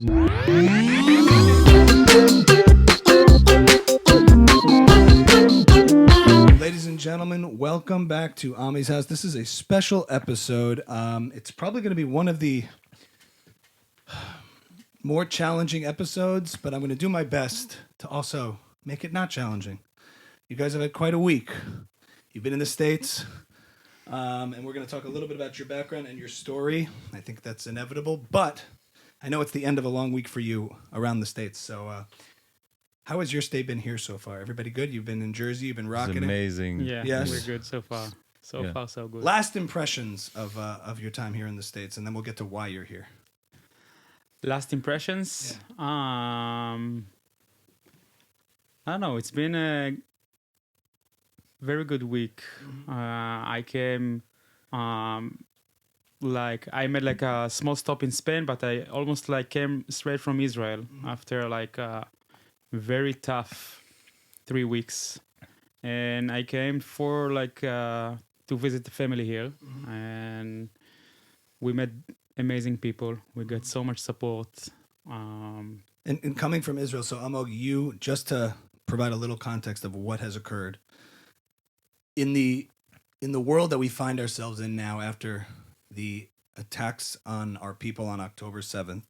Ladies and gentlemen, welcome back to Ami's House. This is a special episode. It's probably going to be one of the more challenging episodes, but I'm going to do my best to also make it not challenging. You guys have had quite a week. You've been in the States, and we're going to talk a little bit about your background and your story. I think that's inevitable, but I know it's the end of a long week for you around the States, so how has your stay been here so far? Everybody good? You've been in Jersey, you've been rocking It's amazing. Yeah, Yes. we're good so far. So far, so good. Last impressions of your time here in the States, and then we'll get to why you're here. Last impressions? I don't know. It's been a very good week. I came, I made like a small stop in Spain, but I almost like came straight from Israel after like a very tough 3 weeks. And I came for like to visit the family here, and we met amazing people. We got so much support. And coming from Israel, so Almog, you, just to provide a little context of what has occurred, in the world that we find ourselves in now after the attacks on our people on October 7th,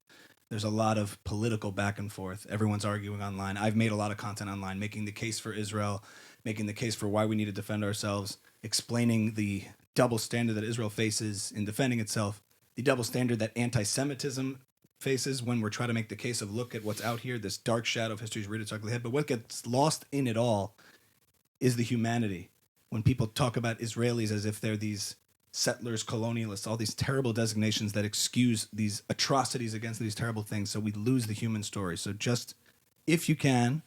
there's a lot of political back and forth. Everyone's arguing online. I've made a lot of content online, making the case for Israel, making the case for why we need to defend ourselves, explaining the double standard that Israel faces in defending itself, the double standard that anti-Semitism faces when we're trying to make the case of look at what's out here, this dark shadow of history's reared its ugly head. But what gets lost in it all is the humanity. When people talk about Israelis as if they're these settlers, colonialists, all these terrible designations that excuse these atrocities against these terrible things, so we lose the human story. So just, if you can,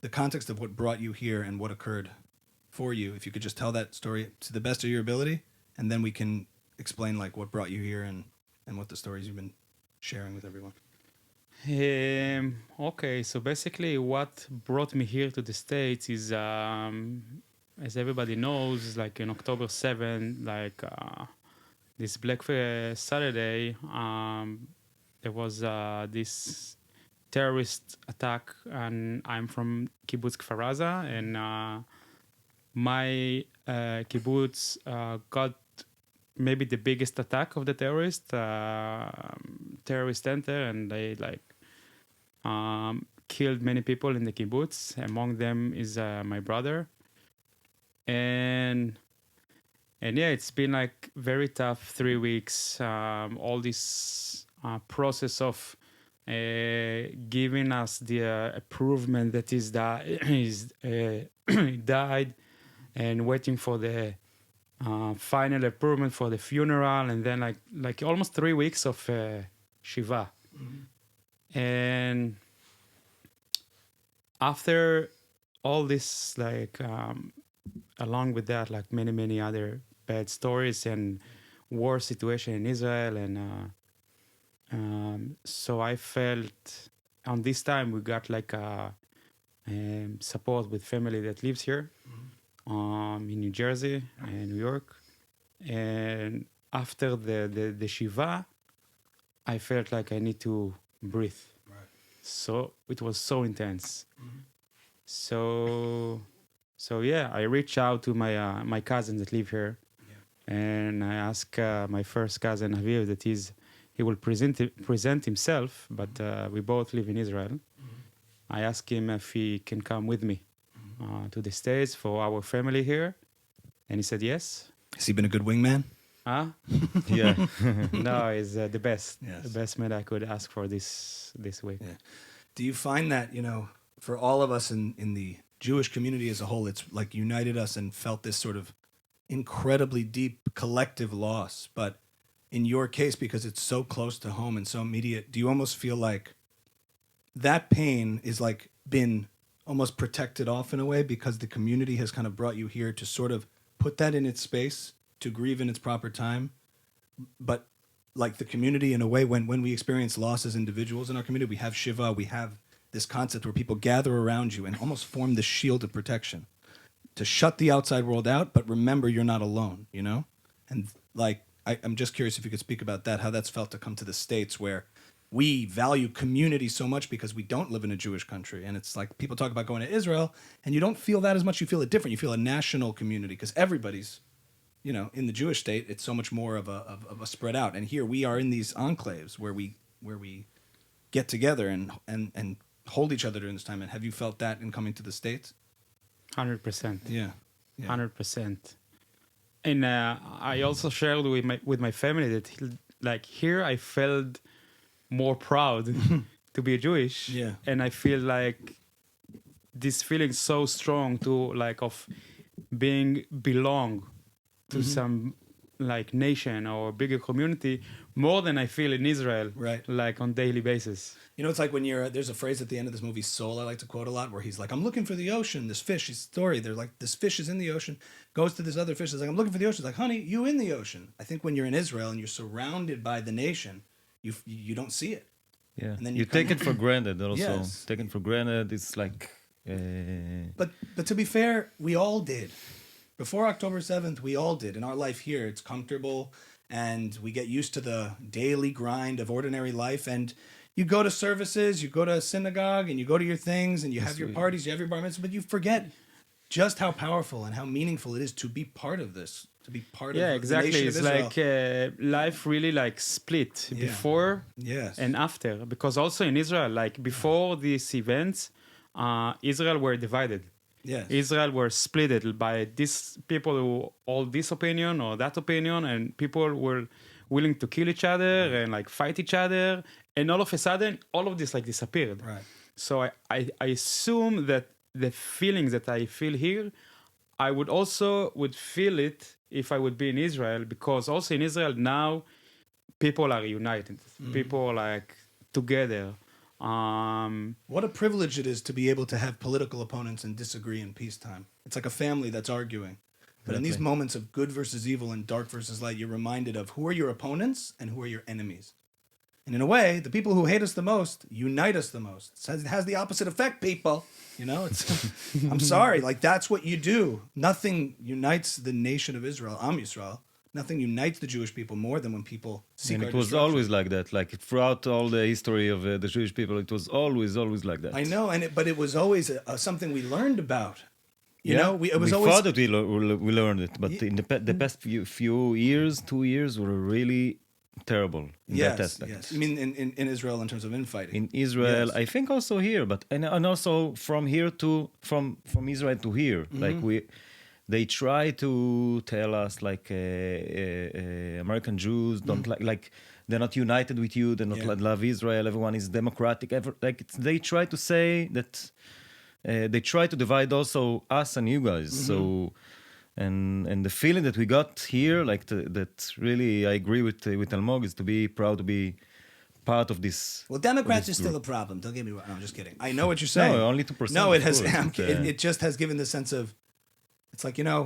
the context of what brought you here and what occurred for you, if you could just tell that story to the best of your ability, and then we can explain like what brought you here and what the stories you've been sharing with everyone. Okay, so basically what brought me here to the States is, as everybody knows, like in October 7th, like this Black Saturday, there was this terrorist attack, and I'm from kibbutz Kfar Aza, and my kibbutz got maybe the biggest attack of the terrorists enter, and they like killed many people in the kibbutz. Among them is my brother. And yeah, it's been like very tough 3 weeks. All this process of giving us the improvement that is died, and waiting for the final improvement for the funeral, and then like almost 3 weeks of Shiva. And after all this, like along with that, like many other bad stories and war situation in Israel, and so I felt on this time we got like a support with family that lives here in New Jersey and New York. And after the Shiva, I felt like I need to breathe. Right. So it was so intense. So yeah, I reached out to my cousins that live here, and I asked my first cousin Aviv that he will present himself, but we both live in Israel. I asked him if he can come with me to the States for our family here, and he said yes. Has he been a good wingman? Huh? Yeah. No, he's the best. Yes. The best man I could ask for this week. Yeah. Do you find that, for all of us in the Jewish community as a whole, it's like united us and felt this sort of incredibly deep collective loss? But in your case, because it's so close to home and so immediate, do you almost feel like that pain is like been almost protected off in a way because the community has kind of brought you here to sort of put that in its space, to grieve in its proper time? But like the community, in a way, when we experience loss as individuals in our community, we have Shiva, we have this concept where people gather around you and almost form this shield of protection to shut the outside world out, but remember you're not alone, And like, I'm just curious if you could speak about that, how that's felt to come to the States where we value community so much because we don't live in a Jewish country. And it's like people talk about going to Israel and you don't feel that as much. You feel it different. You feel a national community because everybody's, you know, in the Jewish state, it's so much more of a spread out. And here we are in these enclaves where we get together and hold each other during this time. And have you felt that in coming to the States? 100%. Yeah. 100%. And I also shared with my family that like here I felt more proud to be Jewish. Yeah. And I feel like this feeling so strong to like of being belong to some like nation or bigger community more than I feel in Israel, Right. like on daily basis. You know, it's like when there's a phrase at the end of this movie, Soul, I like to quote a lot, where he's like, I'm looking for the ocean, this fish, his story, they're like, this fish is in the ocean, goes to this other fish, is like, I'm looking for the ocean. It's like, honey, you in the ocean. I think when you're in Israel and you're surrounded by the nation, you don't see it. Yeah, And then you take it for granted also. Yes. Taken for granted, it's like... But to be fair, we all did. Before October 7th, we all did. In our life here, it's comfortable, and we get used to the daily grind of ordinary life, and you go to services, you go to a synagogue, and you go to your things, and you have your parties, you have your bar mitzvahs, but you forget just how powerful and how meaningful it is to be part of this, to be part of exactly. the nation It's of Israel. like life really like split before Yes. and after, because also in Israel, like before these events, Israel were divided. Yes. Israel were split by these people who hold this opinion or that opinion, and people were willing to kill each other and like fight each other, and all of a sudden all of this like disappeared. Right. So I assume that the feelings that I feel here, I would feel it if I would be in Israel, because also in Israel now people are united. People are like together. What a privilege it is to be able to have political opponents and disagree in peacetime. It's like a family that's arguing. But in these moments of good versus evil and dark versus light, you're reminded of who are your opponents and who are your enemies. And in a way, the people who hate us the most unite us the most. It has the opposite effect, people. You know, it's I'm sorry, like that's what you do. Nothing unites the nation of Israel, Am Yisrael. Nothing unites the Jewish people more than when people seek And our it was destruction. always like that. Like throughout all the history of the Jewish people, it was always like that. I know, but it was always something we learned about. You know, it was we always thought that we learned it, but in the past few years, 2 years, were really terrible in that aspect. Yes. You mean in Israel in terms of infighting? In Israel, Yes. I think also here, but and also from here to from Israel to here, like they try to tell us like American Jews don't like they're not united with you, they don't love Israel, everyone is democratic. They try to say that they try to divide also us and you guys. So and the feeling that we got here, like that really, I agree with Almog, is to be proud to be part of this. Well, Democrats is still a problem. Don't get me wrong. No, I'm just kidding. I know what you're saying. No, only 2%. No, it has. of course. It just has given the sense of. It's like, you know,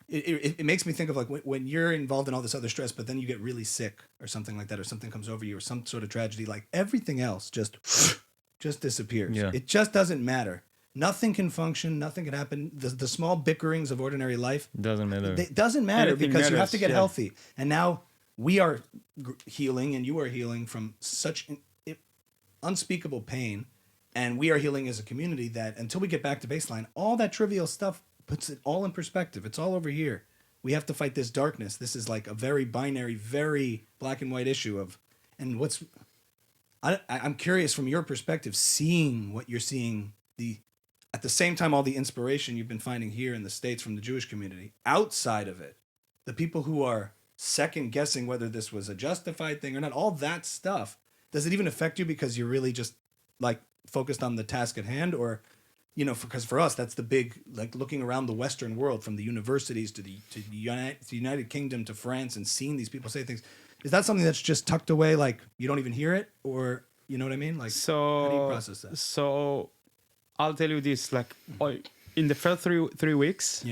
it makes me think of like when you're involved in all this other stress, but then you get really sick or something like that, or something comes over you, or some sort of tragedy. Like everything else just disappears. Yeah. It just doesn't matter. Nothing can function. Nothing can happen. The small bickerings of ordinary life Doesn't matter. It doesn't matter Anything because you have matters, to get yeah. healthy. And now we are healing, and you are healing from such unspeakable pain, and we are healing as a community that until we get back to baseline, all that trivial stuff puts it all in perspective. It's all over here. We have to fight this darkness. This is like a very binary, very black and white issue of, and I'm curious from your perspective, seeing what you're seeing, at the same time, all the inspiration you've been finding here in the States from the Jewish community, outside of it, the people who are second guessing whether this was a justified thing or not, all that stuff, does it even affect you because you're really just like focused on the task at hand? Or, you know, because for us, that's the big, like looking around the Western world, from the universities to the United Kingdom to France, and seeing these people say things. Is that something that's just tucked away, like you don't even hear it? Or, you know what I mean? Like, how do you process that? So I'll tell you this, like in the first three weeks,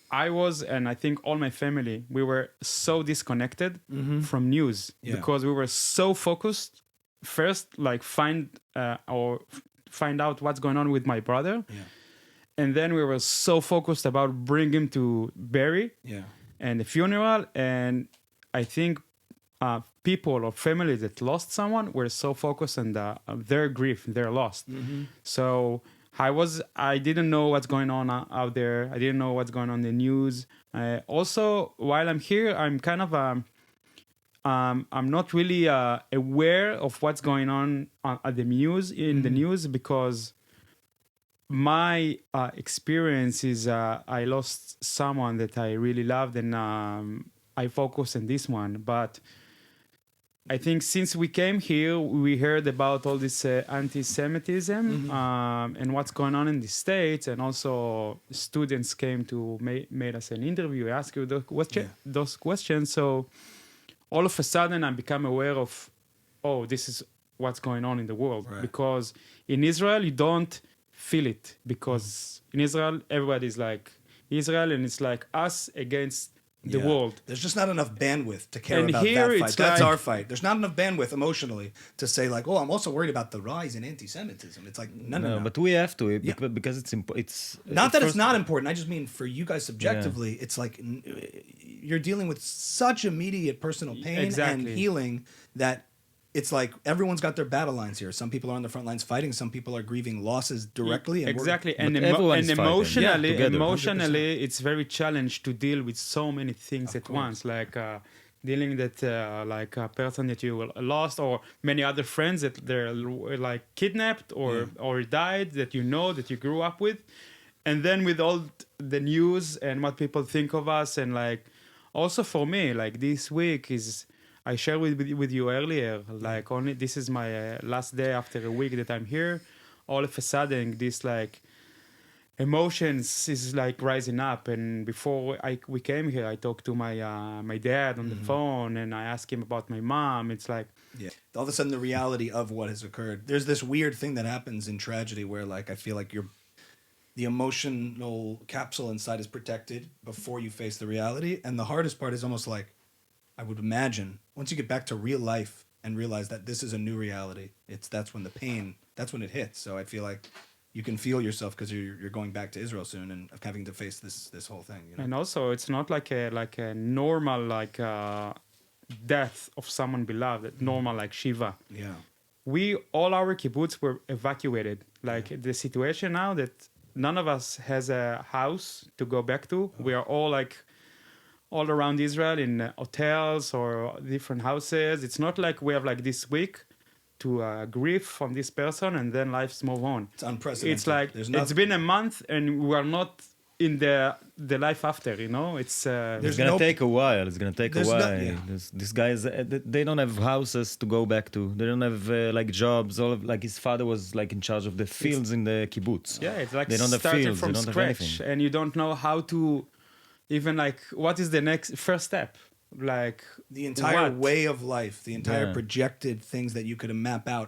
I was, and I think all my family, we were so disconnected from news because we were so focused. First, like find out what's going on with my brother, and then we were so focused about bring him to bury and the funeral. And I think people or families that lost someone were so focused on their grief, their loss. So I didn't know what's going on out there. I didn't know what's going on in the news. Also, while I'm here, I'm kind of I'm not really aware of what's going on at the news in the news, because my experience is I lost someone that I really loved, and I focus on this one. But I think since we came here, we heard about all this anti-Semitism and what's going on in the States, and also students came to made us an interview, ask you those questions. So all of a sudden, I become aware of, oh, this is what's going on in the world. Right. Because in Israel, you don't feel it, because in Israel, everybody's like Israel, and it's like us against the world. There's just not enough bandwidth to care And about here that fight. it's That's like- our fight. There's not enough bandwidth emotionally to say like, oh, I'm also worried about the rise in anti-Semitism. It's like, no. But we have to Yeah. because it's it's Not that first- it's not important. I just mean for you guys subjectively, it's like you're dealing with such immediate personal pain Exactly. and healing that it's like everyone's got their battle lines here. Some people are on the front lines fighting. Some people are grieving losses directly. And Exactly, and, But everyone is fighting. emotionally, Yeah, together. emotionally, it's very challenged to deal with so many things at once, like dealing that like a person that you lost, or many other friends that they're like kidnapped or died that you grew up with, and then with all the news and what people think of us, and like also for me, like this week is. I shared with you earlier, like only this is my last day after a week that I'm here. All of a sudden, this like emotions is like rising up. And before we came here, I talked to my dad on the phone, and I asked him about my mom. It's like, all of a sudden the reality of what has occurred. There's this weird thing that happens in tragedy where like I feel like the emotional capsule inside is protected before you face the reality, and the hardest part is almost like, I would imagine once you get back to real life and realize that this is a new reality, that's when it hits. So I feel like you can feel yourself because you're going back to Israel soon and having to face this whole thing. You know? and also it's not like a normal like death of someone beloved, normal like Shiva. Yeah. All our kibbutz were evacuated. Like the situation now that none of us has a house to go back to. We are all like all around Israel in hotels or different houses. It's not like we have like this week to grieve from this person and then life's move on. It's unprecedented. It's like it's been a month and we are not in the life after, you know. It's It's gonna take a while. It's gonna take a There's while. no- yeah. These guys, they don't have houses to go back to. They don't have like jobs. Like his father was like in charge of the fields in the kibbutz. yeah, it's like They don't have starting fields, from they don't have scratch, anything. and you don't know how to even like what is the next first step. Like the entire what? way of life, the entire Yeah. projected things that you could map out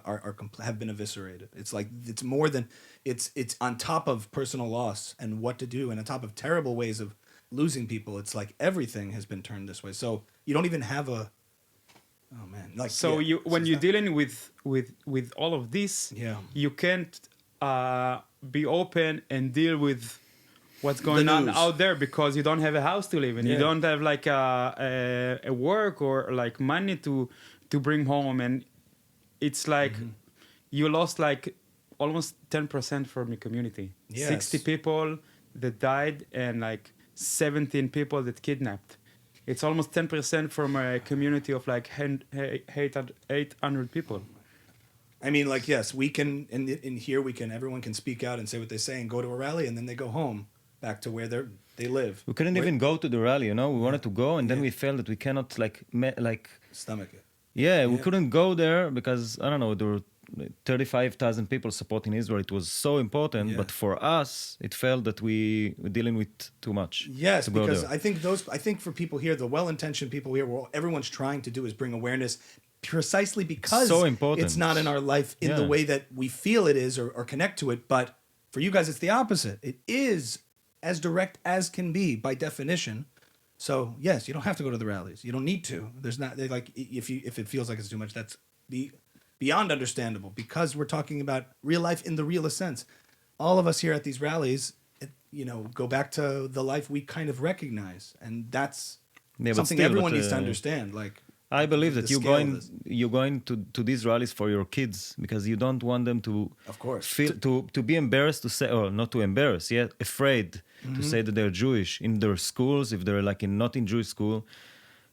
have been eviscerated. It's like it's more than it's on top of personal loss and what to do, and on top of terrible ways of losing people. It's like everything has been turned this way. So you don't even have a. Oh man! Like so yeah, when it's you're not- dealing with all of this, Yeah. you can't be open and deal with what's going on news. out there because you don't have a house to live in. Yeah. You don't have like a work or like money to bring home, and it's like you lost like almost 10% from your community. Yes. 60 people that died and like 17 people that kidnapped. It's almost 10% from a community of like 800 people. I mean, like yes, we can in here everyone can speak out and say what they say and go to a rally and then they go home back to where they live. We couldn't Right? even go to the rally. You know, we wanted to go, and then we felt that we cannot like Stomach it. Yeah, we Yeah. couldn't go there because I don't know, there were 35,000 people supporting Israel. It was so important, Yeah. but for us, it felt that we were dealing with too much. Yes, to go because there. I think for people here, the well-intentioned people here, what everyone's trying to do is bring awareness, precisely because So important. it's not in our life in the Yeah. way that we feel it is or connect to it. But for you guys, it's the opposite. It is as direct as can be by definition. So yes, you don't have to go to the rallies. You don't need to. There's not like if it feels like it's too much, that's beyond understandable because we're talking about real life in the realest sense. All of us here at these rallies, go back to the life we kind of recognize, and that's Yeah, but something still, everyone but, needs to understand. Like I believe the that scale of this. you're going to these rallies for your kids because you don't want them to Of course. feel to be embarrassed to say, or not to embarrass, yet afraid to say that they're Jewish in their schools if they're like not in Jewish school.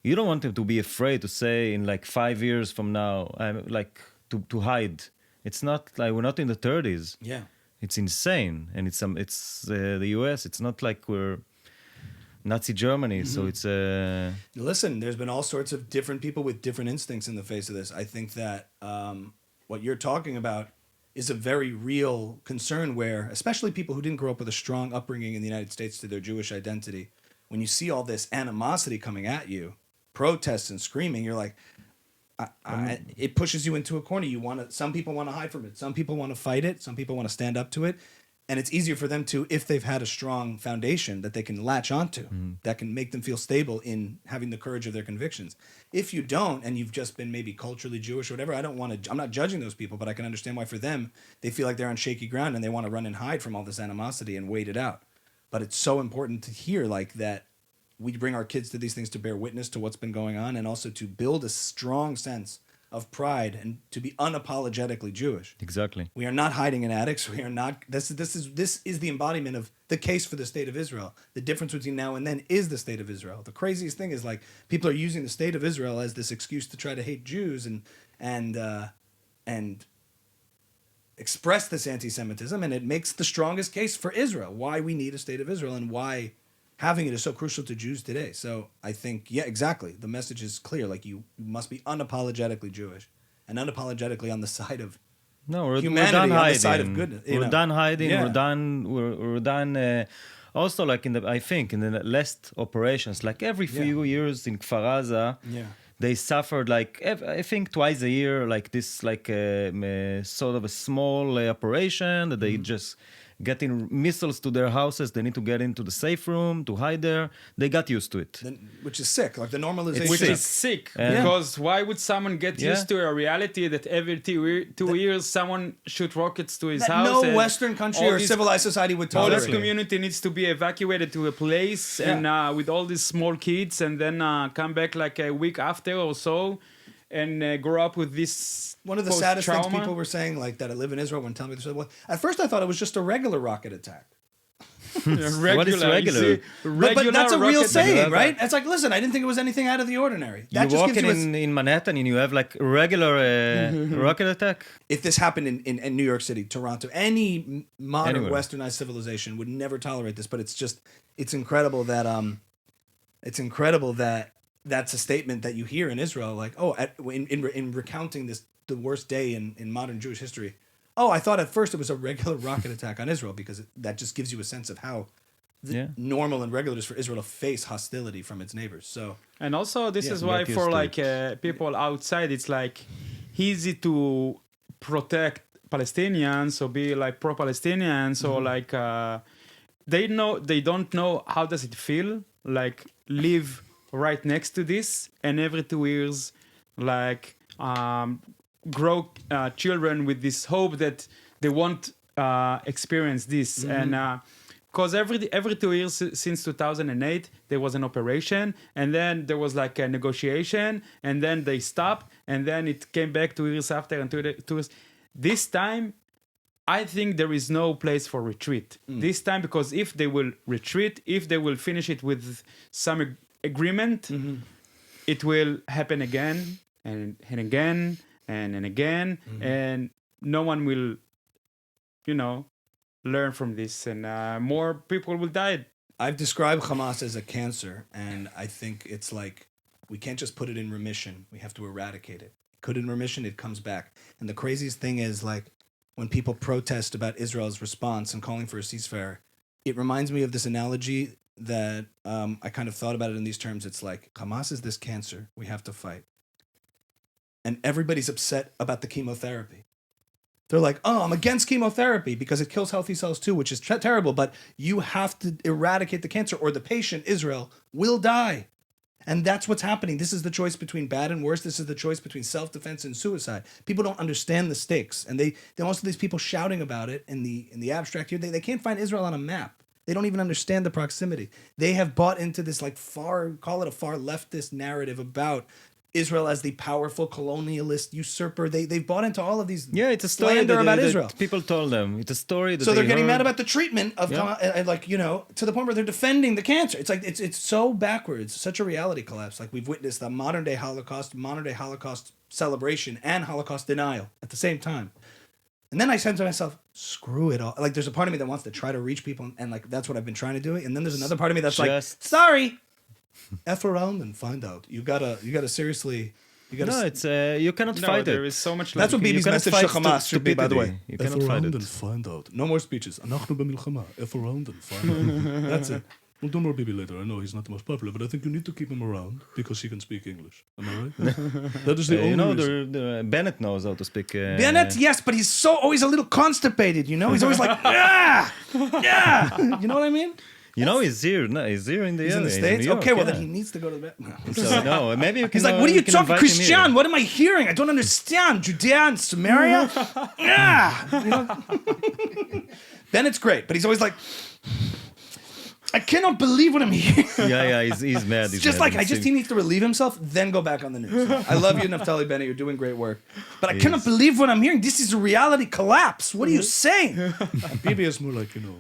You don't want them to be afraid to say in like 5 years from now, I'm like to hide. It's not like we're not in the 30s. Yeah. It's insane, and it's the U.S. It's not like we're Nazi Germany, so it's Listen, there's been all sorts of different people with different instincts in the face of this. I think that what you're talking about is a very real concern where, especially people who didn't grow up with a strong upbringing in the United States to their Jewish identity, when you see all this animosity coming at you, protests and screaming, you're like, it pushes you into a corner. Some people want to hide from it. Some people want to fight it. Some people want to stand up to it. And it's easier for them to, if they've had a strong foundation that they can latch onto, that can make them feel stable in having the courage of their convictions. If you don't, and you've just been maybe culturally Jewish or whatever, I'm not judging those people, but I can understand why for them, they feel like they're on shaky ground and they want to run and hide from all this animosity and wait it out. But it's so important to hear like that we bring our kids to these things to bear witness to what's been going on and also to build a strong sense of pride and to be unapologetically Jewish. exactly. We are not hiding in attics. We are not. This is the embodiment of the case for the state of Israel. The difference between now and then is the state of Israel. The craziest thing is like people are using the state of Israel as this excuse to try to hate Jews and express this anti-Semitism, and it makes the strongest case for Israel. Why we need a state of Israel and why having it is so crucial to Jews today. So I think, yeah, exactly. The message is clear. Like you must be unapologetically Jewish and unapologetically on the side of humanity, we're done on hiding. the side of goodness. We're done hiding. Yeah. We're done. Also, like in the last operations, like every few years in Kfar Aza, they suffered like I think twice a year, like this, like sort of a small operation that they just getting missiles to their houses. They need to get into the safe room to hide there. They got used to it. Which is sick. Like the normalization. Which is sick. Because why would someone get used to a reality that every 2 years someone shoot rockets to his house? No Western country or civilized society would all tolerate. this community needs to be evacuated to a place and with all these small kids and then come back like a week after or so and grow up with this. One of the saddest things people were saying, like that I live in Israel, when telling me this, well, at first I thought it was just a regular rocket attack. What is regular? But that's a real saying, right? It's like, listen, I didn't think it was anything out of the ordinary. That you walk in Manhattan and you have like regular rocket attack. If this happened in New York City, Toronto, any modern westernized civilization would never tolerate this. But it's incredible that that's a statement that you hear in Israel, like, in recounting the worst day in modern Jewish history. Oh, I thought at first it was a regular rocket attack on Israel because that just gives you a sense of how normal and regular it is for Israel to face hostility from its neighbors. So, and also this is why for like people outside, it's like easy to protect Palestinians or be like pro-Palestinians or like they don't know how does it feel like live right next to this and every 2 years like grow children with this hope that they won't experience this and because every 2 years since 2008 there was an operation and then there was like a negotiation and then they stopped and then it came back 2 years after and 2 years. This time I think there is no place for retreat this time, because if they will retreat, if they will finish it with some agreement, it will happen again and again and again, and no one will, learn from this, and more people will die. I've described Hamas as a cancer, and I think it's like we can't just put it in remission. We have to eradicate it. Put it in remission, it comes back. And the craziest thing is, like, when people protest about Israel's response and calling for a ceasefire, it reminds me of this analogy that I kind of thought about it in these terms. It's like Hamas is this cancer we have to fight. And everybody's upset about the chemotherapy. They're like, oh, I'm against chemotherapy because it kills healthy cells too, which is terrible. But you have to eradicate the cancer or the patient, Israel, will die. And that's what's happening. This is the choice between bad and worse. This is the choice between self-defense and suicide. People don't understand the stakes. And most of these people shouting about it in the abstract here, they can't find Israel on a map. They don't even understand the proximity. They have bought into this call it a far leftist narrative about Israel as the powerful colonialist usurper. They've bought into all of these Yeah, it's a story slander about that Israel. people told them. It's a story that So they're they getting heard. mad about the treatment of, like, you know, to the point where they're defending the cancer. It's like, it's so backwards, such a reality collapse. Like, we've witnessed the modern day Holocaust celebration and Holocaust denial at the same time. And then I said to myself, screw it all. Like, there's a part of me that wants to try to reach people, and like, that's what I've been trying to do. And then there's another part of me that's like, sorry, F around and find out. You gotta seriously, No, it's you cannot No, fight there it. is so much. That's what You Bibi's cannot message to fight Hamas should be, by the way. stupidity. You F cannot fight around it. and find out. No more speeches. אנחנו במלחמה. F around and find out. That's it. We'll do more Bibi later. I know he's not the most popular, but I think you need to keep him around because he can speak English. Am I right? That is the only You know, reason. the Bennett knows how to speak. Bennett, yes, but he's so always a little constipated, you know? He's always like, yeah, yeah. You know what I mean? You know, he's here. No, he's here in the He's in area. the States? New York, Okay, well, yeah. then he needs to go to the bed. So, no, maybe you can. He's like, what are you can talking, invite him here. Christian? What am I hearing? I don't understand. Judea and Samaria? Yeah. You know? Bennett's great, but he's always like, I cannot believe what I'm hearing. Yeah, he's mad. It's just like, he needs to relieve himself, then go back on the news. I love you, Naftali Bennett. You're doing great work. But I cannot believe what I'm hearing. This is a reality collapse. What are you saying? Bibi is more like, you know,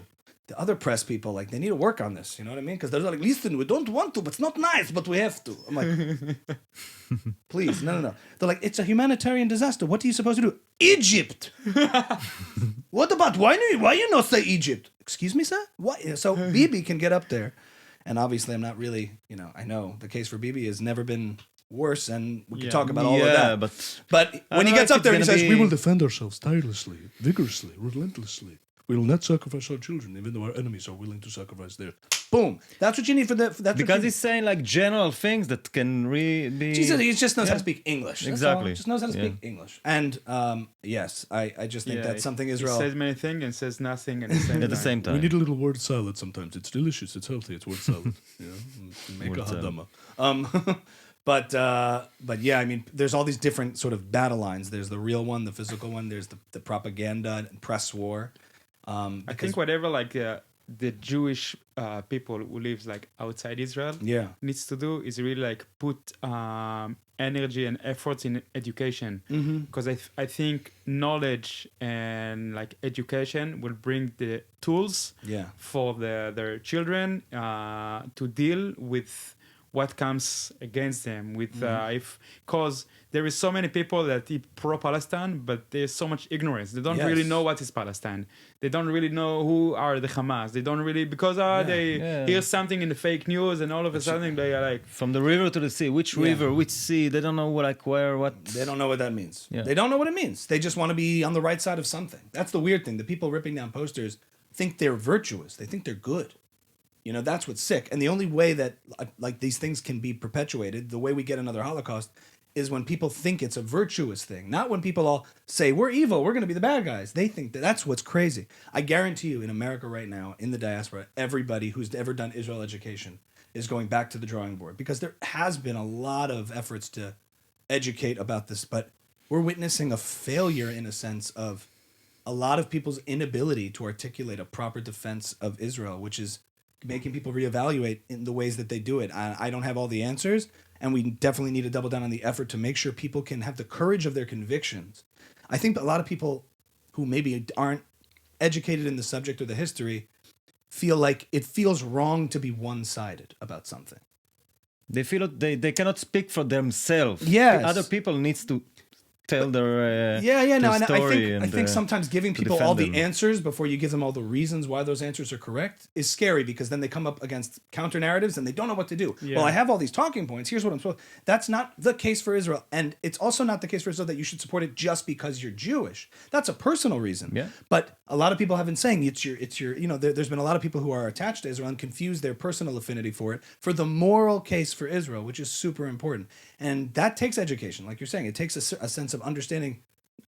the other press people, like, they need to work on this. You know what I mean? Because they're like, listen, we don't want to, but it's not nice, but we have to. I'm like, please, no. They're like, it's a humanitarian disaster. What are you supposed to do? Egypt. What about, why you not say Egypt? Excuse me, sir? What? So Bibi can get up there. And obviously I'm not really, you know, I know the case for Bibi has never been worse, and we can talk about all of that. But when he gets up there and he says, we will defend ourselves tirelessly, vigorously, relentlessly. We will not sacrifice our children, even though our enemies are willing to sacrifice theirs. Boom. That's what you need for the... Because he's saying like general things that can really be... Jesus, he just knows how to speak English. That's Exactly. all. Just knows how to speak English. And yes, I just think that's something Israel... He says many things and says nothing at the same time. time. We need a little word salad sometimes. It's delicious. It's healthy. It's word salad. Make Word a salad. hadama. But yeah, I mean, there's all these different sort of battle lines. There's the real one, the physical one. There's the propaganda and press war. I think whatever like the Jewish people who lives like outside Israel needs to do is really like put energy and efforts in education, because I think knowledge and like education will bring the tools for their children to deal with what comes against them with cause there is so many people that are pro-Palestine, but there's so much ignorance. They don't really know what is Palestine. They don't really know who are the Hamas. They don't really, because they hear something in the fake news and all of a sudden they are like... From the river to the sea. Which river, which sea? They don't know what... They don't know what that means. Yeah. They don't know what it means. They just want to be on the right side of something. That's the weird thing. The people ripping down posters think they're virtuous. They think they're good. You know, that's what's sick. And the only way that like these things can be perpetuated, the way we get another Holocaust, is when people think it's a virtuous thing. Not when people all say, we're evil, we're going to be the bad guys. They think that's what's crazy. I guarantee you in America right now, in the diaspora, everybody who's ever done Israel education is going back to the drawing board, because there has been a lot of efforts to educate about this, but we're witnessing a failure in a sense of a lot of people's inability to articulate a proper defense of Israel, which is making people reevaluate in the ways that they do it. I don't have all the answers, and we definitely need to double down on the effort to make sure people can have the courage of their convictions. I think a lot of people who maybe aren't educated in the subject or the history feel like it feels wrong to be one-sided about something. They feel that they cannot speak for themselves. Yes. Other people needs to tell their and story. I think sometimes giving to people all defend the them. answers before you give them all the reasons why those answers are correct is scary, because then they come up against counter narratives and they don't know what to do. Yeah. Well, I have all these talking points. Here's what I'm supposed. That's not the case for Israel, and it's also not the case for Israel that you should support it just because you're Jewish. That's a personal reason. Yeah. But a lot of people have been saying it's your. You know, there's been a lot of people who are attached to Israel and confuse their personal affinity for it for the moral case for Israel, which is super important, and that takes education, like you're saying. It takes a sense of understanding.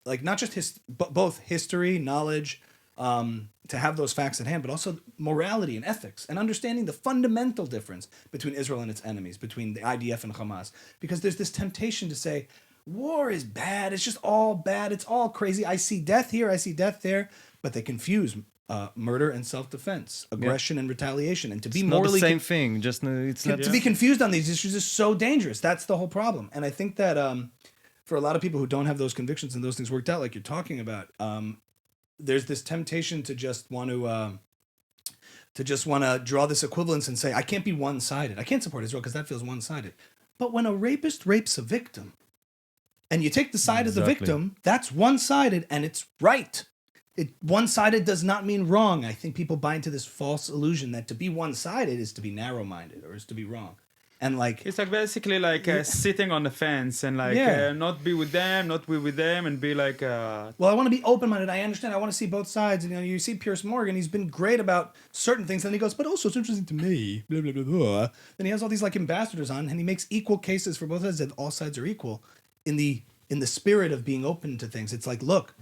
Like not just both history, knowledge, to have those facts at hand, but also morality and ethics, and understanding the fundamental difference between Israel and its enemies, between the IDF and Hamas. Because there's this temptation to say, war is bad, it's just all bad, it's all crazy. I see death here, I see death there, but they confuse murder and self-defense, aggression and retaliation, and to be It's not morally the same thing. Just it's not. to be confused on these issues is so dangerous. That's the whole problem. And I think that for a lot of people who don't have those convictions and those things worked out, like you're talking about, there's this temptation to just want to draw this equivalence and say, I can't be one-sided. I can't support Israel because that feels one-sided. But when a rapist rapes a victim, and you take the side of the victim, that's one-sided and it's right. One-sided does not mean wrong. I think people buy into this false illusion that to be one-sided is to be narrow-minded or is to be wrong. And like it's like basically like sitting on the fence and like not be with them, not be with them, and be like. Well, I want to be open-minded. I understand. I want to see both sides. And you see Pierce Morgan. He's been great about certain things. And he goes, but also it's interesting to me. Blah blah blah blah. Then he has all these like ambassadors on, and he makes equal cases for both sides. That all sides are equal in the spirit of being open to things. It's like, look.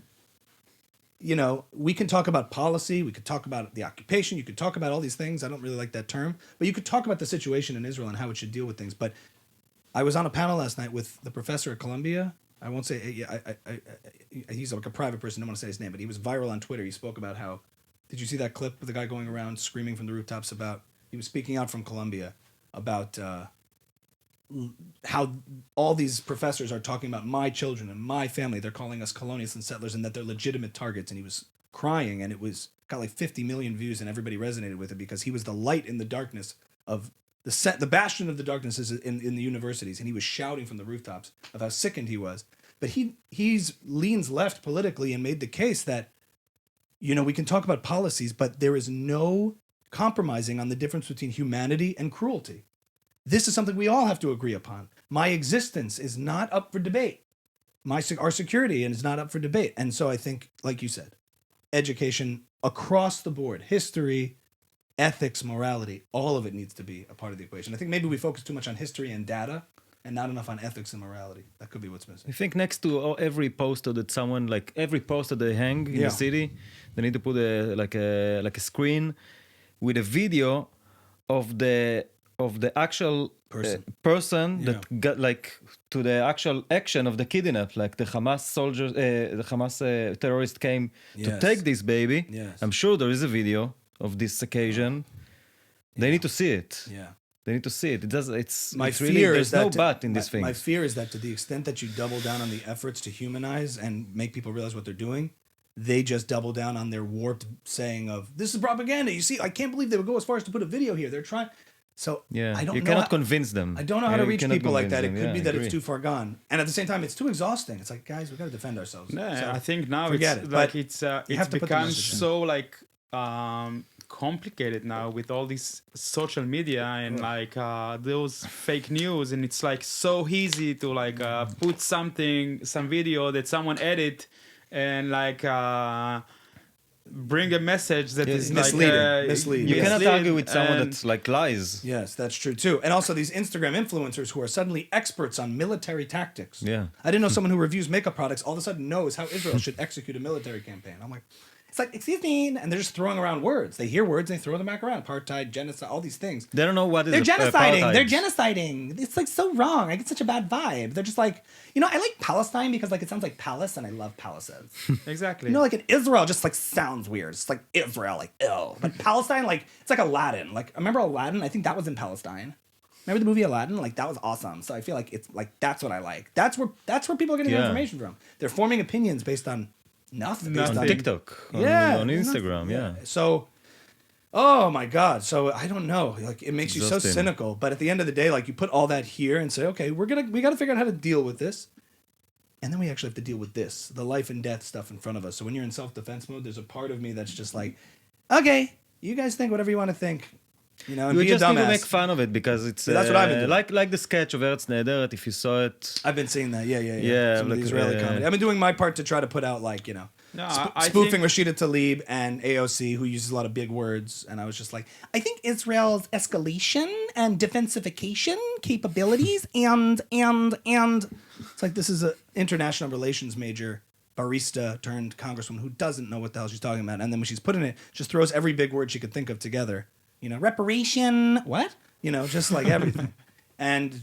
We can talk about policy. We could talk about the occupation. You could talk about all these things. I don't really like that term. But you could talk about the situation in Israel and how it should deal with things. But I was on a panel last night with the professor at Columbia. I won't say, he's like a private person. I don't want to say his name, but he was viral on Twitter. He spoke about how, did you see that clip of the guy going around screaming from the rooftops about, he was speaking out from Columbia about how all these professors are talking about my children and my family. They're calling us colonialists and settlers and that they're legitimate targets. And he was crying, and it got like 50 million views, and everybody resonated with it because he was the light in the darkness of the bastion of the darkness is in the universities. And he was shouting from the rooftops of how sickened he was. But he's leans left politically and made the case that, we can talk about policies, but there is no compromising on the difference between humanity and cruelty. This is something we all have to agree upon. My existence is not up for debate. Our security is not up for debate. And so I think, like you said, education across the board, history, ethics, morality, all of it needs to be a part of the equation. I think maybe we focus too much on history and data and not enough on ethics and morality. That could be what's missing. I think next to every poster that someone, like every poster they hang in the city, they need to put a screen with a video of the actual person that got like to the actual action of the kidnap, like the Hamas soldiers, the Hamas terrorist came to take this baby. Yes. I'm sure there is a video of this occasion. They need to see it. Yeah. They need to see it. It's My it's fear really, is there's that no but in this thing. My fear is that to the extent that you double down on the efforts to humanize and make people realize what they're doing, they just double down on their warped saying of, this is propaganda. You see, I can't believe they would go as far as to put a video here. They're trying. So I don't know. You cannot convince them. I don't know how to reach people like that. It could be that it's it's too far gone. And at the same time, it's too exhausting. It's like, guys, we got to defend ourselves. Yeah, So I think now forget it's it. like But it's have to put the become message in. so like complicated now with all this social media and like those fake news, and it's like so easy to like put some video that someone edit and like bring a message that is misleading. You cannot mislead, argue with someone and- that like lies. Yes, that's true too. And also these Instagram influencers who are suddenly experts on military tactics. Yeah. I didn't know someone who reviews makeup products all of a sudden knows how Israel should execute a military campaign. I'm like, it's like, excuse me, and they're just throwing around words. They hear words, they throw them back around. Apartheid, genocide, all these things. They don't know what is They're genociding. apartheid. They're genociding. It's like so wrong. I get such a bad vibe. They're just like, I like Palestine because like it sounds like palace, and I love palaces. exactly. Like in Israel, just like sounds weird. It's like Israel, like ill. But Palestine, like it's like Aladdin. Like remember Aladdin? I think that was in Palestine. Remember the movie Aladdin? Like that was awesome. So I feel like it's like that's what I like. That's where people are getting their information from. They're forming opinions based on nothing. Based on on TikTok, on Instagram, So, oh my God. So I don't know. Like it makes you so Exhausting. cynical. But at the end of the day, like you put all that here and say, okay, we got to figure out how to deal with this. And then we actually have to deal with this, the life and death stuff in front of us. So when you're in self-defense mode, there's a part of me that's just like, okay, you guys think whatever you want to think. And You be a just need to dumbass. make fun of it because it's That's what I've been doing. like the sketch of Eretz Nehederet. If you saw it, I've been seeing that. Yeah. Yeah, Some of the like, Israeli comedy. I've been doing my part to try to put out like, No, I spoofing think- Rashida Tlaib and AOC, who uses a lot of big words. And I was just like, I think Israel's escalation and defensification capabilities and it's like this is an international relations major, barista turned congresswoman who doesn't know what the hell she's talking about. And then when she's putting it, just throws every big word she could think of together. Reparation, what? Just like everything. And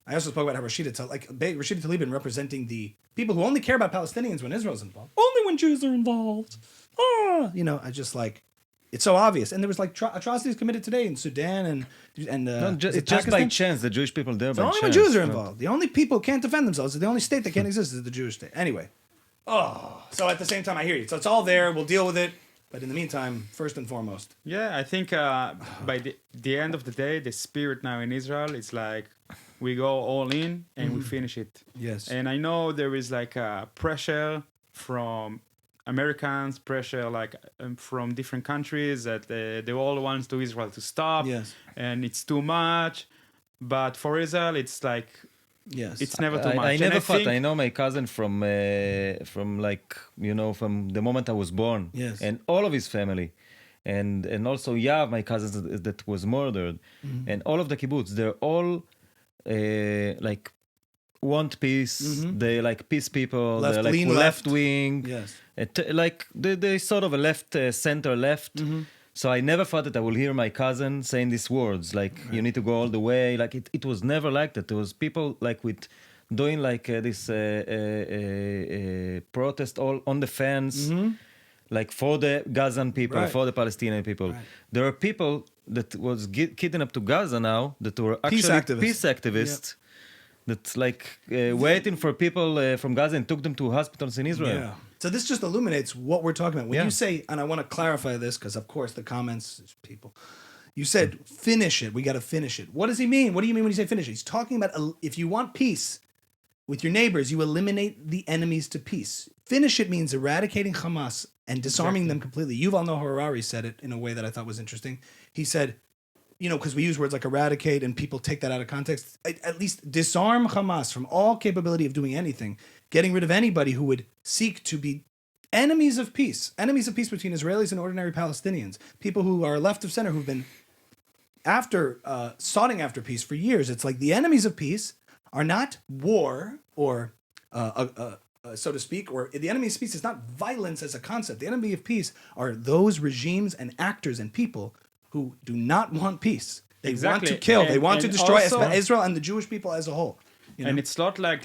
I also spoke about how Rashida Tlaib representing the people who only care about Palestinians when Israel's involved. Only when Jews are involved. I just like, it's so obvious. And there was like atrocities committed today in Sudan and It's just by chance, the Jewish people there. So by only chance. when Jews are involved. The only people who can't defend themselves, the only state that can't exist is the Jewish state. Anyway. So at the same time, I hear you. So it's all there. We'll deal with it. But in the meantime, first and foremost. Yeah, I think by the end of the day, the spirit now in Israel, it's like we go all in and we finish it. Yes. And I know there is like a pressure from Americans, pressure like from different countries that they all want to Israel to stop. Yes. And it's too much. But for Israel, it's like, Yes. it's never too much. I And never thought. think- I know my cousin from like from the moment I was born. Yes. And all of his family, and also Yav, my cousin that was murdered, and all of the kibbutz. They're all like want peace. They like peace people. They're like Lean left wing. Yes. Like they sort of a left center left. So I never thought that I will hear my cousin saying these words, like, you need to go all the way. Like, it was never like that. There was people, like, with doing, like, this protest all on the fence, like, for the Gazan people, Right. for the Palestinian people. Right. There are people that was kidnapped to Gaza now that were actually peace activists that, like, waiting for people from Gaza and took them to hospitals in Israel. Yeah. So this just illuminates what we're talking about. When Yeah. you say, and I want to clarify this because, of course, the comments, people, you said, finish it. We got to finish it. What does he mean? What do you mean when you say finish it? He's talking about if you want peace with your neighbors, you eliminate the enemies to peace. Finish it means eradicating Hamas and disarming them completely. Yuval Noah Harari said it in a way that I thought was interesting. He said, because we use words like eradicate and people take that out of context, at least disarm Hamas from all capability of doing anything, getting rid of anybody who would seek to be enemies of peace between Israelis and ordinary Palestinians, people who are left of center, who've been soughting after peace for years. It's like the enemies of peace are not war or, so to speak, or the enemy of peace is not violence as a concept. The enemy of peace are those regimes and actors and people who do not want peace. They want to kill. They want to destroy Israel and the Jewish people as a whole. And it's not like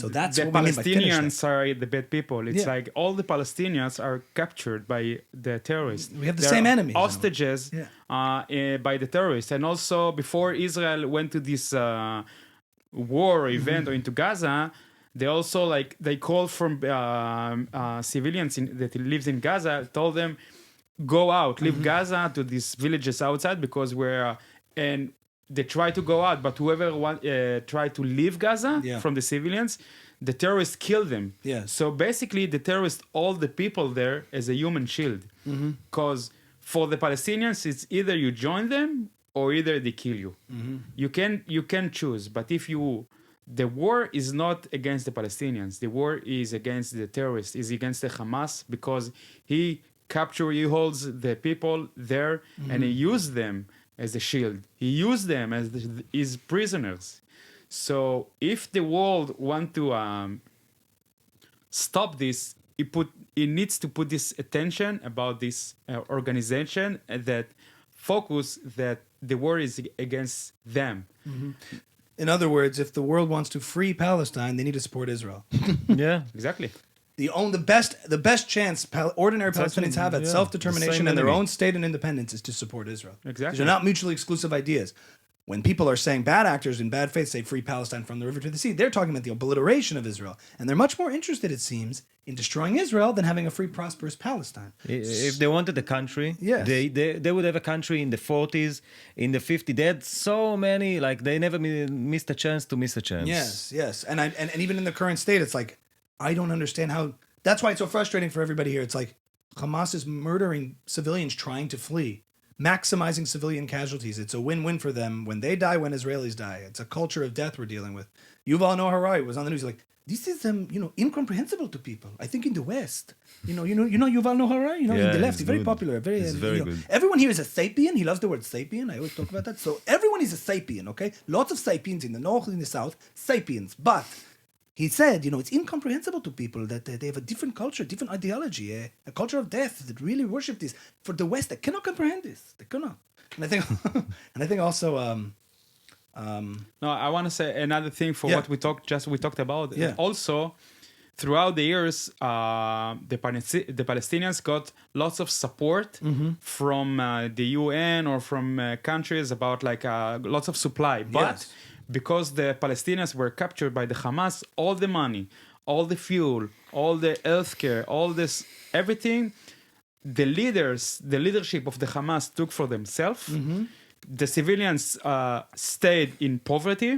So that's the what we mean by Palestinians are the bad people. It's Yeah. like all the Palestinians are captured by the terrorists. We have the They're same enemies. Hostages by the terrorists. And also before Israel went to this war event or into Gaza, they also they called from civilians that lives in Gaza, told them, go out, leave Gaza to these villages outside because and they try to go out, but whoever try to leave Gaza from the civilians, the terrorists kill them. Yes. So basically, the terrorists, all the people there as a human shield. Because for the Palestinians, it's either you join them or either they kill you. You can choose. But the war is not against the Palestinians. The war is against the terrorists. Is against the Hamas because he holds the people there and he used them as a shield. He used them as his prisoners. So if the world want to stop this, it needs to put this attention about this organization that focus that the war is against them. In other words, if the world wants to free Palestine, they need to support Israel. Yeah. Exactly. The best chance ordinary Palestinians have at self-determination the same and their enemy. own state and independence is to support Israel. Exactly. These are not mutually exclusive ideas. When people are saying bad actors in bad faith say free Palestine from the river to the sea, they're talking about the obliteration of Israel. And they're much more interested, it seems, in destroying Israel than having a free, prosperous Palestine. If they wanted a country, Yes. they would have a country in the 40s, in the 50s. They had so many, like they never missed a chance to miss a chance. Yes. And even in the current state, it's like, I don't understand how... That's why it's so frustrating for everybody here. It's like Hamas is murdering civilians trying to flee, maximizing civilian casualties. It's a win-win for them when they die, when Israelis die. It's a culture of death we're dealing with. Yuval Noah Harari was on the news like, this is incomprehensible to people. I think in the West, you know Yuval Noah Harari, in the left, he's very good. popular, He's very good. Everyone here is a sapien. He loves the word sapien. I always talk about that. So everyone is a sapien, okay? Lots of sapiens in the north, in the south, sapiens. But he said, it's incomprehensible to people that they have a different culture, different ideology, a culture of death that really worship this. For the West, they cannot comprehend this. They cannot. And I think, also, No, I want to say another thing for Yeah. what we talked about. Yeah. Also, throughout the years, the Palestinians got lots of support from the UN or from countries about like lots of supply. But Yes. because the Palestinians were captured by the Hamas, all the money, all the fuel, all the healthcare, all this, everything, the leadership of the Hamas took for themselves. The civilians stayed in poverty,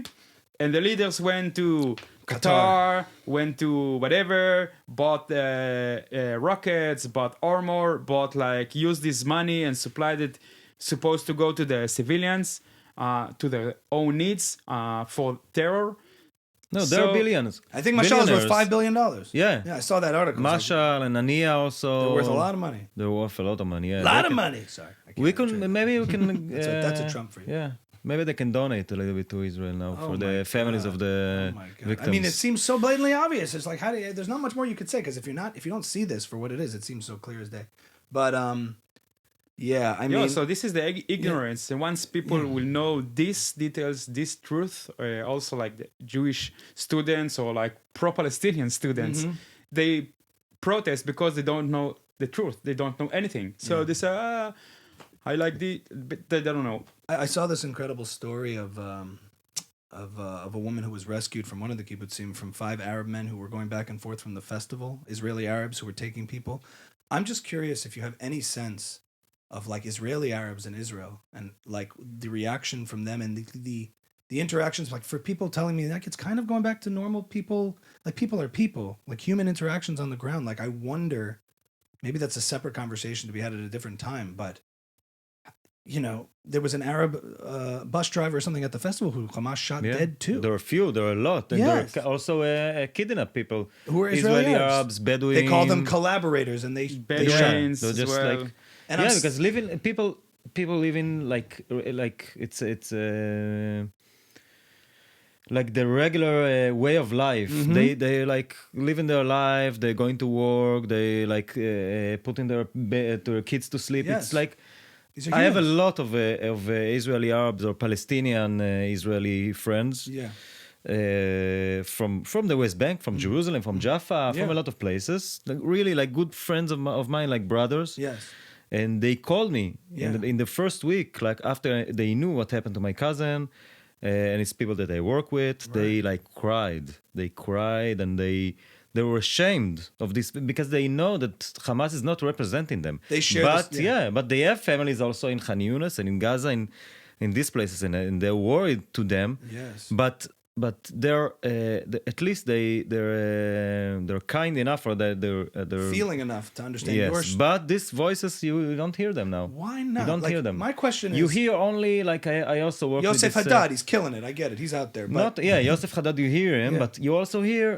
and the leaders went to Qatar, went to whatever, bought rockets, bought armor, used this money and supplied it, supposed to go to the civilians, to their own needs for terror. No, there are So- billions. I think Mashal's worth Billionaires. $5 billion. Yeah. Yeah, I saw that article. It's like, Mashal and Ania also. they're worth a lot of money. They're worth a lot of money. Yeah. A lot They of can- money. Sorry. I can't We trade. can maybe we can. That's a Trump for you. Yeah, maybe they can donate a little bit to Israel now Oh for my the families God. of the Oh my God. victims. I mean, it seems so blatantly obvious. It's like, there's not much more you could say, because if you don't see this for what it is, it seems so clear as day. But yeah, I mean, So this is the ignorance, and once people will know these details, this truth, also like the Jewish students or like pro-Palestinian students, they protest because they don't know the truth. They don't know anything. So they say, I like but they don't know. I saw this incredible story of a woman who was rescued from one of the kibbutzim from 5 Arab men who were going back and forth from the festival, Israeli Arabs who were taking people. I'm just curious if you have any sense of like Israeli Arabs in Israel and like the reaction from them and the interactions, like for people telling me like it's kind of going back to normal people, like people are people, like human interactions on the ground. Like I wonder, maybe that's a separate conversation to be had at a different time, but you know, there was an Arab bus driver or something at the festival who Hamas shot dead too. There are few. There are a lot. And Yes. there are also kidnapped people. Who are Israeli Arabs. Bedouins. They call them collaborators, and they shot. Bedouins They're as just well. like And yeah, I'm because people live in like it's like the regular way of life. They like living their life. They're going to work. They like putting their kids to sleep. Yes. It's like These are I have a humans. lot of Israeli Arabs or Palestinian Israeli friends. Yeah. From the West Bank, from Jerusalem, from Jaffa, from Yeah. a lot of places. Like, really, like good friends of mine, like brothers. Yes. And they called me Yeah. in the first week, like after they knew what happened to my cousin and it's people that I work with. They like cried. They cried and they were ashamed of this because they know that Hamas is not representing them. They share but this- yeah. but they have families also in Khan Yunis and in Gaza in these places and they're worried to them. Yes. But they're at least they're kind enough or they're Feeling enough to understand yes. yours. But these voices you don't hear them now. Why not? You don't Like, hear them. My question is, You hear only like I also work Yosef with this, Haddad. He's killing it. I get it. He's out there. But Yosef Haddad, you hear him, Yeah. but you also hear.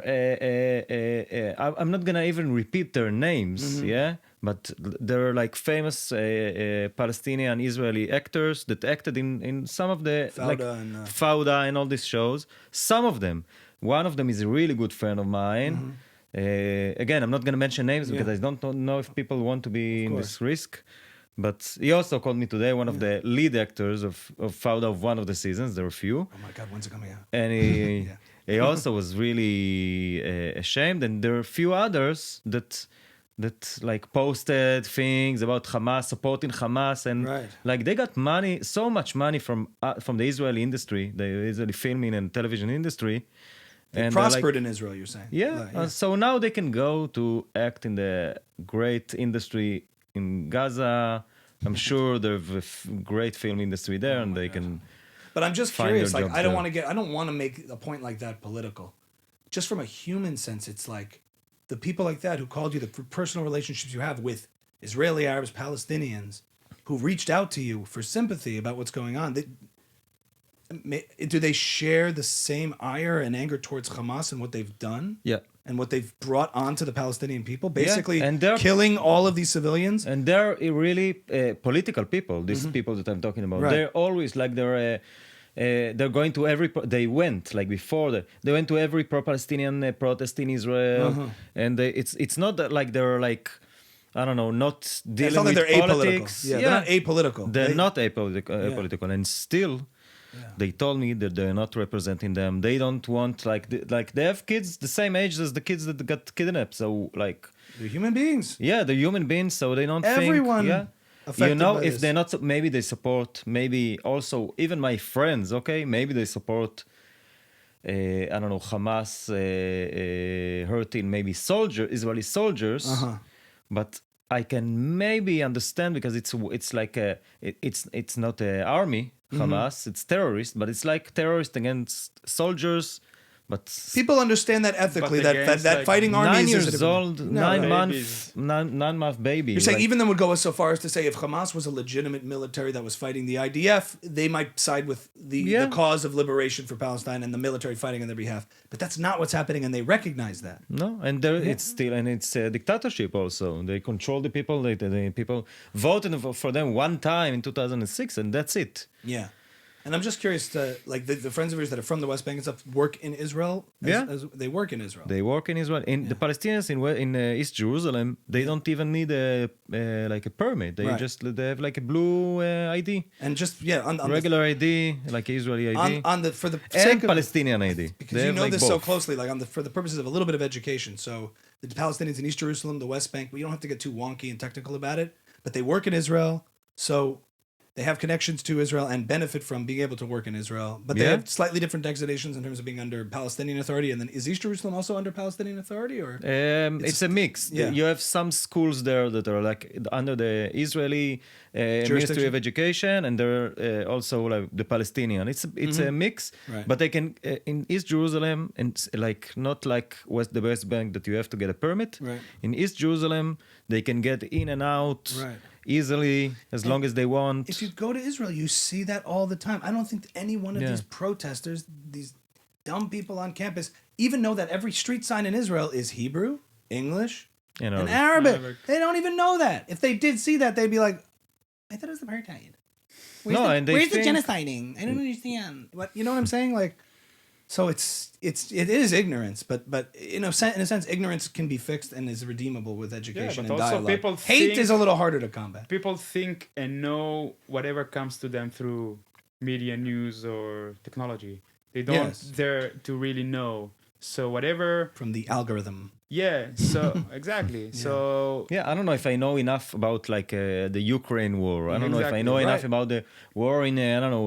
I'm not gonna even repeat their names, yeah. But they're like famous Palestinian Israeli actors that acted in some of the Fauda and, Fauda and all these shows. Some of them. One of them is a really good friend of mine. Again, I'm not gonna mention names because I don't know if people want to be in this risk. But he also called me today, one of the lead actors of Fauda of one of the seasons. There are a few. oh my God, when's it coming out? And he also was really ashamed. And there are a few others that like posted things about Hamas, supporting Hamas, and Right. like they got money, so much money from the Israeli industry, the Israeli filming and television industry. And they're Prospered in Israel, you're saying? yeah, Like, so now they can go to act in the great industry in Gaza. I'm sure there's a great film industry there, and they can. But I'm just Find curious. your Like, jobs I don't there. want to make a point like that political. Just from a human sense, it's like the people like that who called you, the personal relationships you have with Israeli Arabs, Palestinians, who reached out to you for sympathy about what's going on. Do they share the same ire and anger towards Hamas and what they've done? Yeah. And what they've brought onto the Palestinian people, basically and they're- killing all of these civilians. And they're really political people. These people that I'm talking about, Right. they're always like they're going to every. They went like before that. They went to every pro-Palestinian protest in Israel, and it's not that like they're like I don't know, not It's dealing not like with they're apolitical. politics. Yeah, they're not apolitical. They're not apolitical, and still They told me that they're not representing them. They don't want like they have kids the same age as the kids that got kidnapped. So like They're human beings. yeah, they're human beings. So they don't Everyone think affected by if this. they're not, maybe they support. Maybe also even my friends. Okay, maybe they support. I don't know, Hamas hurting maybe Israeli soldiers, but I can maybe understand because it's like it's not an army, Hamas, it's terrorists, but it's like terrorists against soldiers. But People understand that ethically, But that against, that like, fighting armies 9 is years old, No, no. 9-month baby. You're saying like- even them would go so far as to say if Hamas was a legitimate military that was fighting the IDF, they might side with the cause of liberation for Palestine and the military fighting on their behalf. But that's not what's happening, and they recognize that. No, and it's still, and it's a dictatorship also. They control the people. The people voted for them one time in 2006, and that's it. Yeah. And I'm just curious to, like, the friends of yours that are from the West Bank and stuff work in Israel? As they work in Israel. They work in Israel. The Palestinians in East Jerusalem, they don't even need like a permit. They they have like a blue ID. And just, on Regular ID, like Israeli ID. For the and sake of, Palestinian ID. because They you have, know like, this so both. closely, like for the purposes of a little bit of education. So the Palestinians in East Jerusalem, the West Bank, we don't have to get too wonky and technical about it, but they work in Israel, so they have connections to Israel and benefit from being able to work in Israel. But they have slightly different designations in terms of being under Palestinian Authority. And then is East Jerusalem also under Palestinian Authority, or It's a mix. Yeah. You have some schools there that are like under the Israeli Ministry of Education, and they're also like the Palestinian. It's a mix, Right. but they can in East Jerusalem, and like not like the West Bank that you have to get a permit. Right. In East Jerusalem, they can get in and out Right. easily as long as they want. if you go to Israel, you see that all the time. I don't think any one of Yeah. these protesters, these dumb people on campus, even know that every street sign in Israel is Hebrew, English, You know, and Arabic. Arabic. They don't even know that. If they did see that, they'd be like, I thought it was apartheid. No, and they where's the think- genociding? I don't understand. What, you know what I'm saying? Like, so it is ignorance, but in a sense, ignorance can be fixed and is redeemable with education but and also dialogue. people Hate think- is a little harder to combat. People think and know whatever comes to them through media, news, or technology. They don't Yes. dare to really know. So whatever, From the algorithm. so exactly. So Yeah, I don't know if I know enough about like the Ukraine war. I don't know if I Exactly, know enough right. about the war in I don't know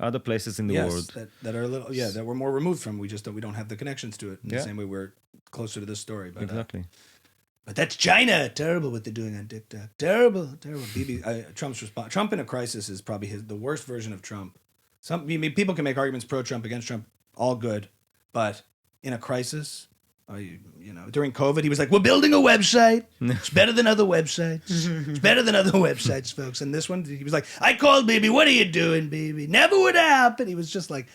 other places in the world. that are a little that we're more removed from. We don't have the connections to it in the Yeah. same way we're closer to this story. But Exactly. but that's China. Terrible what they're doing on TikTok. Terrible. Bibi, Trump's response. Trump in a crisis is probably the worst version of Trump. People can make arguments pro Trump, against Trump, all good, but in a crisis. During COVID, he was like, "We're building a website. It's better than other websites. It's better than other websites, folks." And this one, he was like, "I called Bibi. What are you doing, Bibi? Never would happen." He was just like,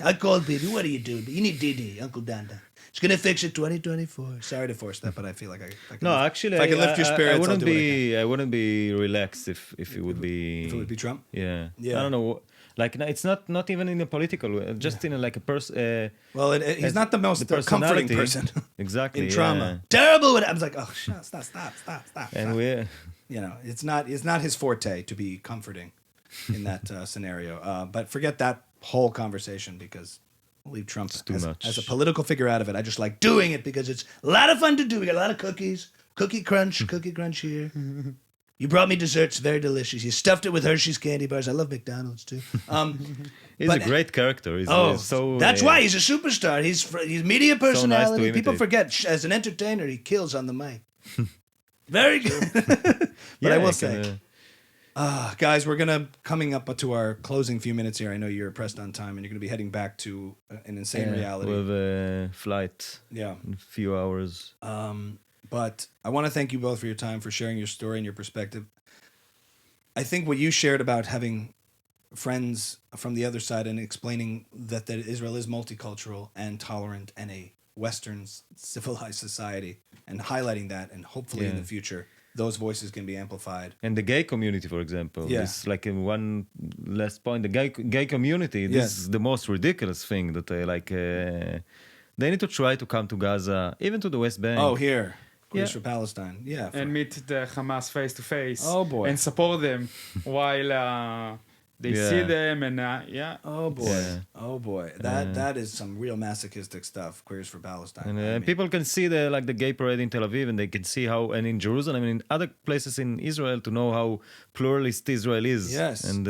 "I called Bibi. What are you doing? You need Didi, Uncle Danda. It's gonna fix it 2024." Sorry to force that, but I feel like I can No, lift, actually, if I can lift your spirits, I wouldn't I'll do what I can. I wouldn't be relaxed if it would be. If it would be Trump. Yeah. Yeah. I don't know. Like it's not even in a political way. Just in like a person. Well, he's not the most comforting personality. person Exactly. in trauma. yeah. Terrible. I was like, "Oh, stop." And we. It's not his forte to be comforting in that scenario. But forget that whole conversation because we'll leave Trump too much. as a political figure out of it. I just like doing it because it's a lot of fun to do. We got a lot of cookies, cookie crunch here. You brought me desserts, very delicious. You stuffed it with Hershey's candy bars. I love McDonald's too. He's a great character. He's so. That's why he's a superstar. He's media personality. People imitate. forget as an entertainer, he kills on the mic. Very good. But I will say, guys, we're coming up to our closing few minutes here. I know you're pressed on time, and you're gonna be heading back to an insane reality. With a flight Yeah. in a few hours. But I want to thank you both for your time, for sharing your story and your perspective. I think what you shared about having friends from the other side and explaining that Israel is multicultural and tolerant and a Western civilized society, and highlighting that, and hopefully in the future those voices can be amplified. And the gay community, for example, Yeah. is like in one last point. The gay community, this is the most ridiculous thing that they need to try to come to Gaza, even to the West Bank. Oh, here. Queens Yeah. for Palestine. Yeah. and meet the Hamas face to face. Oh, boy. And support them while they Yeah. see them, and yeah. Oh boy, Yeah. oh boy, that is some real masochistic stuff. Queers for Palestine. And I mean, people can see the gay parade in Tel Aviv, and they can see how, and in Jerusalem, and in other places in Israel, to know how pluralist Israel is. Yes. And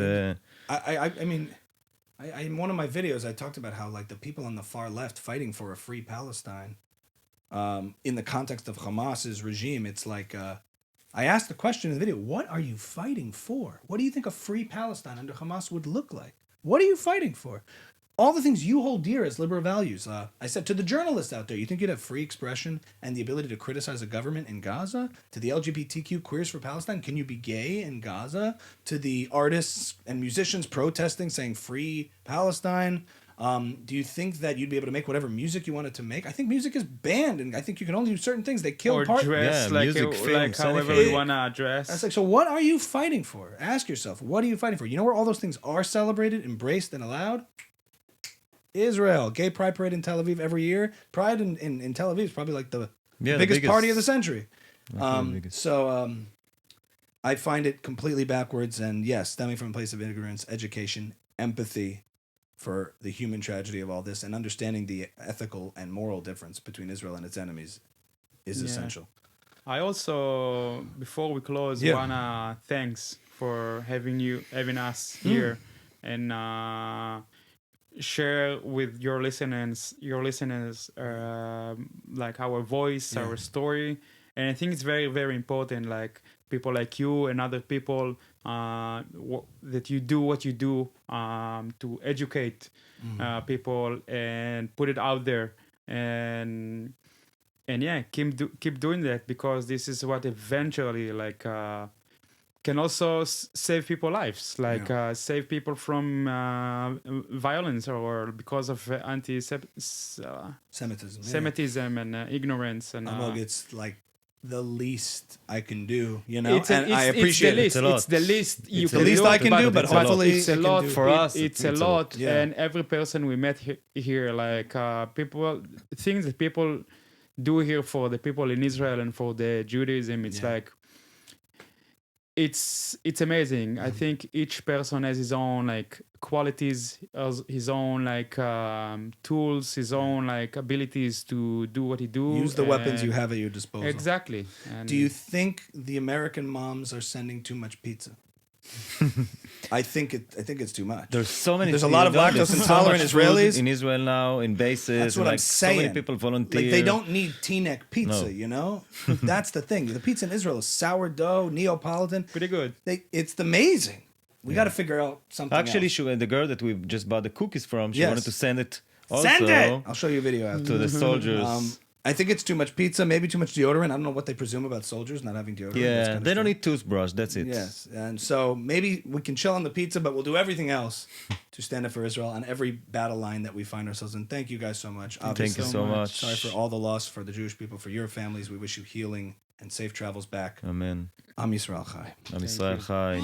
I mean, in one of my videos, I talked about how like the people on the far left fighting for a free Palestine, in the context of Hamas's regime, it's like I asked the question in the video: what are you fighting for? What do you think a free Palestine under Hamas would look like? What are you fighting for? All the things you hold dear as liberal values. I said to the journalists out there, you think you'd have free expression and the ability to criticize a government in Gaza? To the LGBTQ queers for Palestine, can you be gay in Gaza? To the artists and musicians protesting, saying free Palestine? Do you think that you'd be able to make whatever music you wanted to make? I think music is banned, and I think you can only do certain things. They kill Or part. dress Yeah, like music, like films, however anything. you wanna dress. That's like, so what are you fighting for? Ask yourself, what are you fighting for? You know where all those things are celebrated, embraced, and allowed? Israel. Gay Pride Parade in Tel Aviv every year. Pride in Tel Aviv is probably like the biggest party of the century. I find it completely backwards, and yes, stemming from a place of ignorance, education, empathy for the human tragedy of all this, and understanding the ethical and moral difference between Israel and its enemies is essential. I also, before we close, Yeah. wanna thanks for having us here, and share with your listeners, like our voice, our story, and I think it's very, very important. Like people like you and other people, that you do what you do to educate people and put it out there, and yeah, keep doing that, because this is what eventually like can also save people's lives, like save people from violence or because of Semitism and ignorance. And It's like the least I can do, you know, it's and I appreciate it's it. the least. It's the least you It's the can least do, I can do, but it's hopefully it's a it can lot do. For us, It's a lot, Yeah. and every person we met here, like people, things that people do here for the people in Israel and for the Judaism, it's like it's amazing. I think each person has his own like qualities, his own like tools, his own like abilities to do what he do. Use the weapons you have at your disposal. Exactly. And Do you think the American moms are sending too much pizza? I think it's too much. there's so many. There's a lot of there's lactose so intolerant much food Israelis. in Israel now, in bases. That's what and, I'm like, saying. So many people volunteer. Like they don't need T-neck pizza, No. you know? That's the thing. The pizza in Israel is sourdough, Neapolitan. pretty good. It's amazing. We got to figure out something Actually, else. the girl that we just bought the cookies from, she Yes. wanted to send it also Send it! I'll show you a video after. to the soldiers. I think it's too much pizza, maybe too much deodorant. I don't know what they presume about soldiers not having deodorant. That's yeah, kinda they don't strange. need toothbrush. That's it. Yes, and so maybe we can chill on the pizza, but we'll do everything else to stand up for Israel on every battle line that we find ourselves in. Thank you guys so much. Thank you so much. Sorry for all the loss for the Jewish people, for your families. We wish you healing and safe travels back. Amen. Am Yisrael Chai. Am Yisrael Chai.